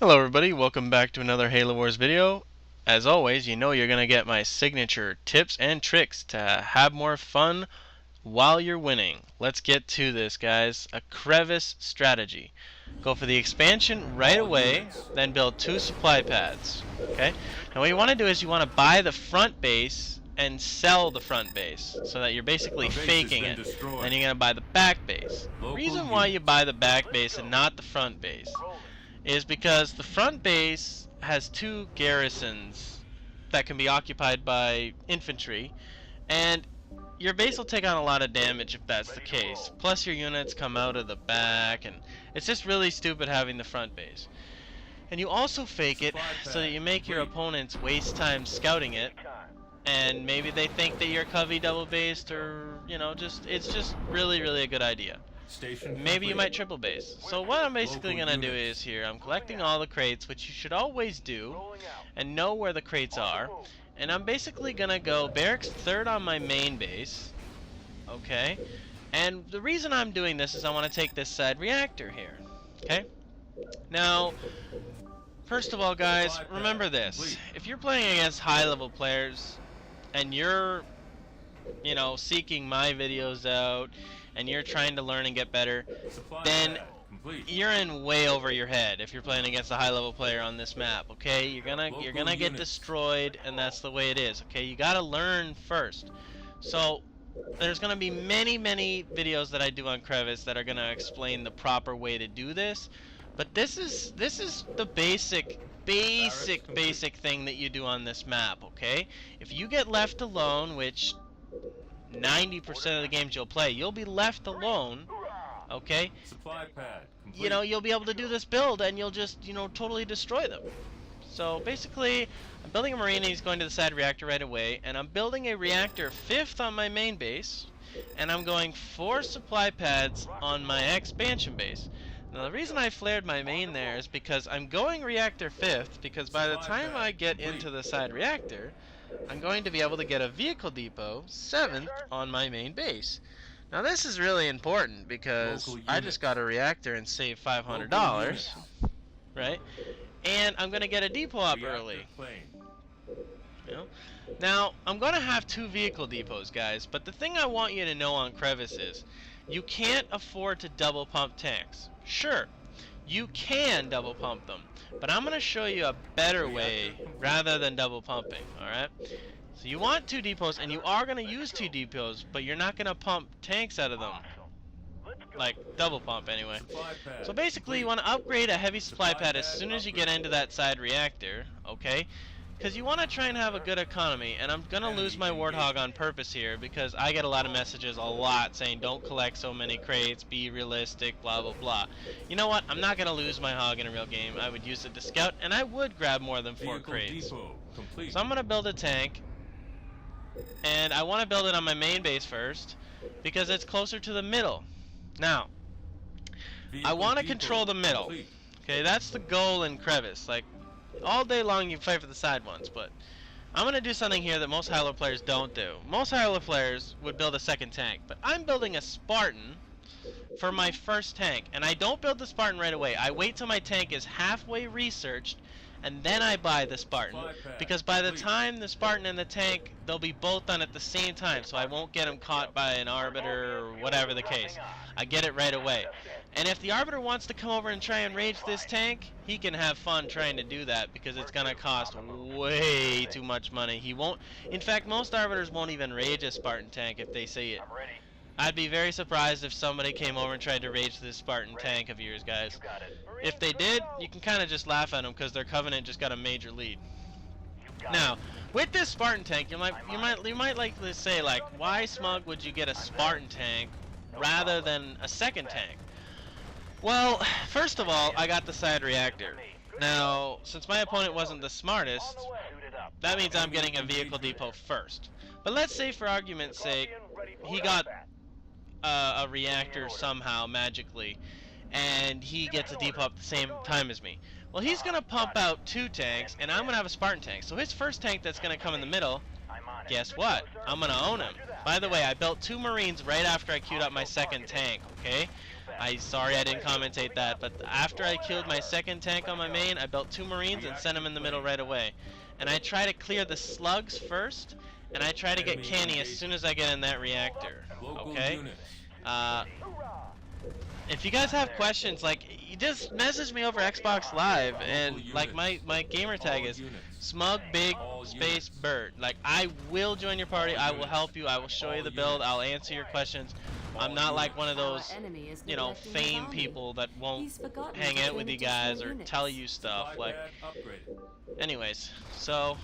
Hello everybody, welcome back to another Halo Wars video. As always, you know you're going to get my signature tips and tricks to have more fun while you're winning. Let's get to this, guys. A crevice strategy. Go for the expansion right away, then build 2 supply pads. Okay? Now what you want to do is you want to buy the front base and sell the front base so that you're basically faking it. Then you're going to buy the back base. The reason why you buy the back base and not the front base is because the front base has 2 garrisons that can be occupied by infantry, and your base will take on a lot of damage if that's the case. Plus your units come out of the back, and it's just really stupid having the front base. And you also fake it so that you make your opponents waste time scouting it, and maybe they think that you're covey double based, or you know, it's just really a good idea. Maybe you might triple base. So what I'm basically going to do is here, I'm collecting all the crates, which you should always do, and know where the crates are. And I'm basically going to go barracks 3rd on my main base. Okay? And the reason I'm doing this is I want to take this side reactor here. Okay? Now, first of all, guys, remember this. If you're playing against high-level players, and you're, you know, seeking my videos out, and you're trying to learn and get better, then you're in way over your head if you're playing against a high-level player on this map. Okay, you're gonna get destroyed, and that's the way it is. Okay, you gotta learn first. So there's gonna be many videos that I do on crevice that are gonna explain the proper way to do this. But this is the basic thing that you do on this map. Okay, if you get left alone, which 90% of the games you'll play, you'll be left alone, okay? Supply pad complete. You know, you'll be able to do this build and you'll just, you know, totally destroy them. So basically, I'm building a marine and he's going to the side reactor right away, and I'm building a reactor 5th on my main base, and I'm going 4 supply pads on my expansion base. Now the reason I flared my main there is because I'm going reactor 5th, because by the time I get into the side reactor, I'm going to be able to get a vehicle depot 7th on my main base. Now this is really important because I just got a reactor and saved $500, right? And I'm going to get a depot up early. You know? Now I'm going to have 2 vehicle depots, guys, but the thing I want you to know on crevice is you can't afford to double pump tanks. Sure, you can double pump them, but I'm going to show you a better way rather than double pumping, alright? So you want 2 depots, and you are going to use 2 depots, but you're not going to pump tanks out of them. Like, double pump anyway. So basically you want to upgrade a heavy supply pad as soon as you get into that side reactor, okay? Because you want to try and have a good economy, and I'm going to lose my Warthog on purpose here because I get a lot of messages a lot saying don't collect so many crates, be realistic, blah blah blah. You know what? I'm not going to lose my hog in a real game. I would use it to scout, and I would grab more than 4 crates. So I'm going to build a tank, and I want to build it on my main base first because it's closer to the middle. Now, I want to control the middle. Okay, that's the goal in crevice. Like, all day long you fight for the side ones, but I'm going to do something here that most high-level players don't do. Most high-level players would build a second tank, but I'm building a Spartan for my first tank, and I don't build the Spartan right away. I wait till my tank is halfway researched, and then I buy the Spartan, because by the time the Spartan and the tank, they'll be both done at the same time, so I won't get them caught by an Arbiter or whatever the case. I get it right away. And if the Arbiter wants to come over and try and rage this tank, he can have fun trying to do that because it's going to cost way too much money. He won't. In fact, most Arbiters won't even rage a Spartan tank if they see it. I'd be very surprised if somebody came over and tried to rage this Spartan tank of yours, guys. If they did, you can kind of just laugh at them because their Covenant just got a major lead. Now, with this Spartan tank, you might like to say, like, why, Smug, would you get a Spartan tank rather than a second tank? Well, first of all, I got the side reactor. Now, since my opponent wasn't the smartest, that means I'm getting a vehicle depot first. But let's say, for argument's sake, he got a reactor somehow, magically, and he gets a depot at the same time as me. Well, he's going to pump out 2 tanks, and I'm going to have a Spartan tank. So his first tank that's going to come in the middle, guess what? I'm going to own him. By the way, I built 2 Marines right after I queued up my second tank, okay? Sorry I didn't commentate that, but after I killed my second tank on my main, I built 2 Marines and sent them in the middle right away. And I try to clear the slugs first, and I try to get canny as soon as I get in that reactor. Okay? If you guys have questions, like, you just message me over Xbox Live, and like my gamer tag is Smug Big Space Bird. Like, I will join your party, I will help you, I will show you the build, I'll answer your questions. I'm not like one of those, you know, fame people that won't hang out with you guys or tell you stuff. Like, anyways, so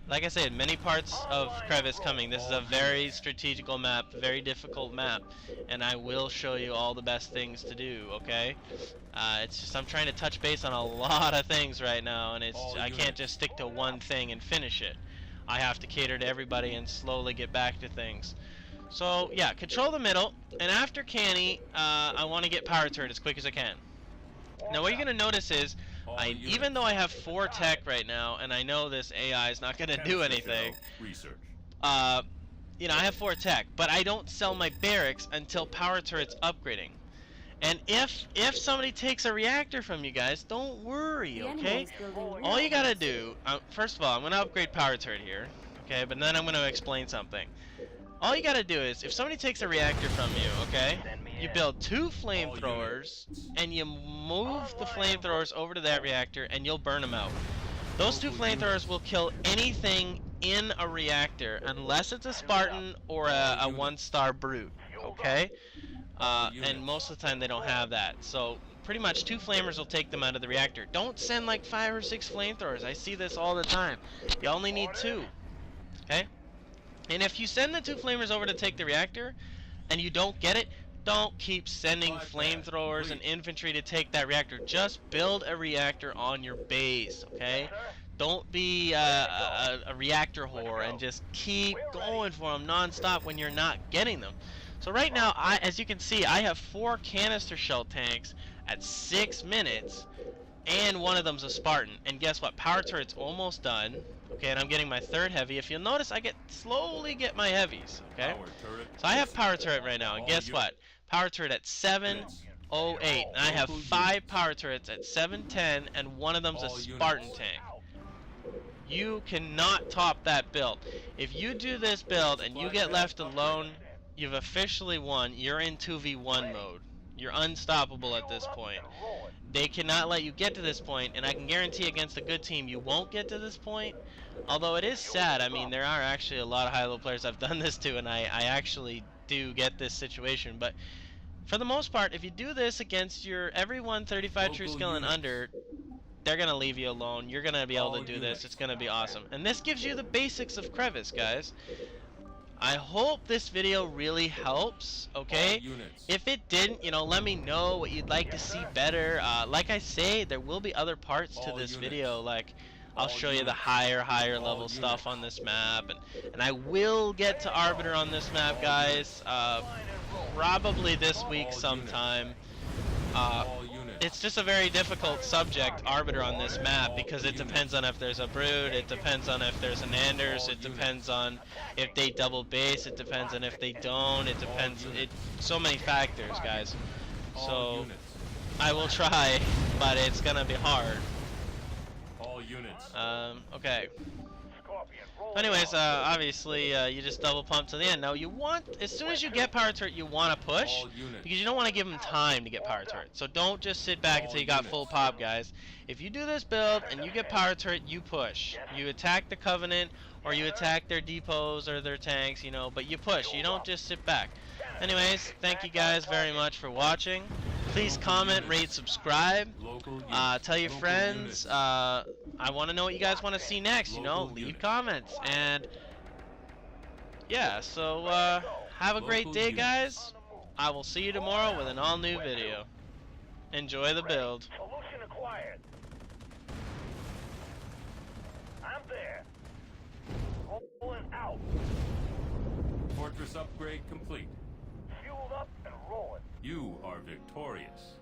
like I said, many parts of Crevice coming. This is a very strategical map, very difficult map, and I will show you all the best things to do, okay? It's just I'm trying to touch base on a lot of things right now, and I can't just stick to one thing and finish it. I have to cater to everybody and slowly get back to things. So yeah, control the middle, and after canny, I want to get power turret as quick as I can. Now what you're going to notice is, even though I have 4 tech right now, and I know this AI is not going to do anything, you know, I have 4 tech, but I don't sell my barracks until power turret's upgrading. And if somebody takes a reactor from you guys, don't worry, okay? All you gotta do, first of all, I'm going to upgrade power turret here, okay, but then I'm going to explain something. All you gotta do is, if somebody takes a reactor from you, okay, you build 2 flamethrowers, and you move the flamethrowers over to that reactor, and you'll burn them out. Those 2 flamethrowers will kill anything in a reactor, unless it's a Spartan or a 1-star brute, okay? And most of the time they don't have that. So, pretty much 2 flamers will take them out of the reactor. Don't send like 5 or 6 flamethrowers. I see this all the time. You only need 2, okay? And if you send the 2 flamers over to take the reactor, and you don't get it, don't keep sending flamethrowers and infantry to take that reactor. Just build a reactor on your base, okay? Don't be a reactor whore and just keep going for them non-stop when you're not getting them. So right now, as you can see, I have 4 canister shell tanks at 6 minutes, and one of them's a Spartan. And guess what? Power turret's almost done. Okay, and I'm getting my 3rd heavy. If you'll notice, I slowly get my heavies, okay? So I have power turret right now, and guess what? Power turret at 7:08, and I have 5 power turrets at 7:10, and one of them's a Spartan tank. You cannot top that build. If you do this build and you get left alone, you've officially won. You're in 2v1 mode. You're unstoppable at this point. They cannot let you get to this point, and I can guarantee against a good team you won't get to this point. Although it is sad, I mean, there are actually a lot of high-level players I've done this to, and I actually do get this situation. But for the most part, if you do this against your everyone 35 true skill and under, they're going to leave you alone. You're going to be able to do this. It's going to be awesome. And this gives you the basics of Crevice, guys. I hope this video really helps, okay? If it didn't, you know, let me know what you'd like to see better. Like I say, there will be other parts to this video, like I'll show you the higher level stuff on this map, and I will get to Arbiter on this map, guys, probably this week sometime. It's just a very difficult subject, Arbiter, on this map, because it depends on if there's a Brood, it depends on if there's an Anders, it depends on if they double base, it depends on if they don't, it depends, so many factors, guys. So, I will try, but it's gonna be hard. Okay. Anyways, obviously, you just double pump to the end. Now, you want, as soon as you get power turret, you want to push, because you don't want to give them time to get power turret. So don't just sit back until you got full pop, guys. If you do this build and you get power turret, you push. You attack the Covenant, or you attack their depots or their tanks, you know, but you push. You don't just sit back. Anyways, thank you guys very much for watching. Please comment, rate, subscribe. Tell your friends. I want to know what you guys want to see next, you know, leave comments. And yeah, so have a great day, guys. I will see you tomorrow with an all new video. Enjoy the build. Solution acquired. I'm there. Rolling out. Fortress upgrade complete. Fueled up and rolling. You are victorious.